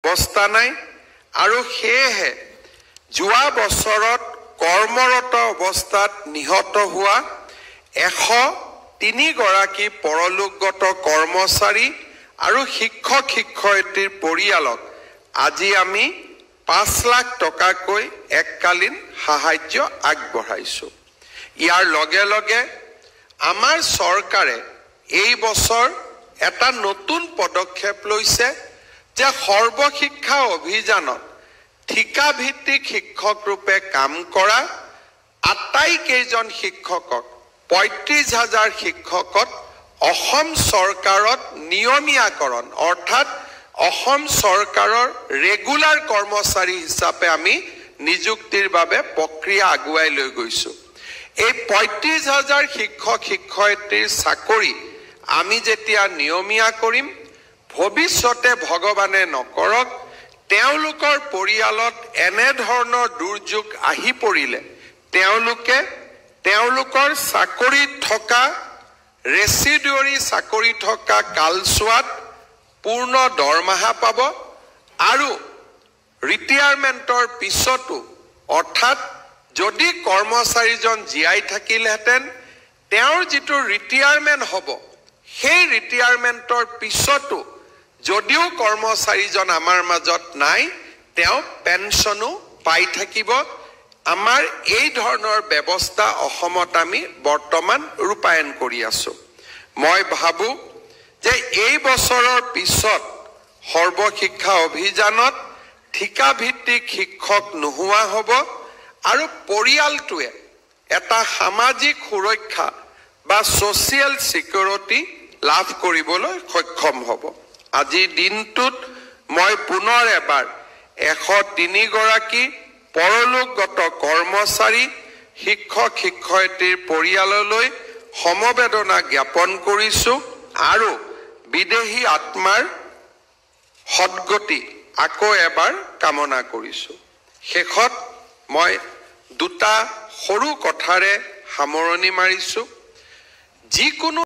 অৱস্থা নাই আৰু সেয়েহে যোৱা বছৰত কৰ্মৰত অৱস্থাত নিহত হোৱা 103 গৰাকী পৰলোকগত কৰ্মচাৰী আৰু শিক্ষক শিক্ষয়িত্ৰীৰ পৰিয়ালক আজি আমি 5 লাখ টকাকৈ এককালীন সাহায্য আগবঢ়াইছো। ইয়াৰ লগে লগে আমাৰ চৰকাৰে এই বছৰ এটা নতুন পদক্ষেপ লৈছে যে সৰ্বশিক্ষা অভিযানত ঠিকাভিত্তিক শিক্ষক ৰূপে কাম কৰা আটাইকেইজন শিক্ষকক 35,000 শিক্ষকত অসম চৰকাৰত নিয়মীয়াকৰণ অৰ্থাৎ অসম চৰকাৰৰ ৰেগুলাৰ কৰ্মচাৰী হিচাপে আমি নিযুক্তিৰ বাবে প্ৰক্ৰিয়া আগুৱাই লৈ গৈছো। এই 35,000 শিক্ষক শিক্ষয়িত্ৰীৰ চাকৰি আমি যেতিয়া নিয়মীয়া কৰিম ভৱিষ্যতে ভগৱানে নকৰক তেওঁলোকৰ পৰিয়ালত এনে ধৰণৰ দুৰ্যোগ আহি পৰিলে তেওঁলোকে তেওঁলোকৰ চাকৰিত থকা ৰেচিডুৱাৰী চাকৰি থকা কালছোৱাত পূৰ্ণ দৰমহা পাব আৰু ৰিটায়াৰমেণ্টৰ পিছতো অৰ্থাৎ যদি কৰ্মচাৰীজন জীয়াই থাকিলহেঁতেন তেওঁৰ যিটো ৰিটায়াৰমেণ্ট হ'ব সেই ৰিটায়াৰমেণ্টৰ পিছতো যদিও কৰ্মচাৰীজন আমাৰ মাজত নাই তেওঁ পেনশনো পাই থাকিব। আমাৰ এই ধৰণৰ ব্যৱস্থা অসমত আমি বৰ্তমান ৰূপায়ণ কৰি আছো। মই ভাবো যে এই বছৰৰ পিছত সৰ্বশিক্ষা অভিযানত ঠিকাভিত্তিক শিক্ষক নোহোৱা হ'ব আৰু পৰিয়ালটোৱে এটা সামাজিক সুৰক্ষা বা ছ'চিয়েল চিকিউৰিটি লাভ কৰিবলৈ সক্ষম হ'ব। আজিৰ দিনটোত মই পুনৰ এবাৰ 103 গৰাকী পৰলোকগত কৰ্মচাৰী শিক্ষক শিক্ষয়িত্ৰীৰ পৰিয়াললৈ সমবেদনা জ্ঞাপন কৰিছো আৰু বিদেহী আত্মাৰ সদ্গতি আকৌ এবাৰ কামনা কৰিছো। শেষত মই দুটা সৰু কথাৰে সামৰণি মাৰিছো। যিকোনো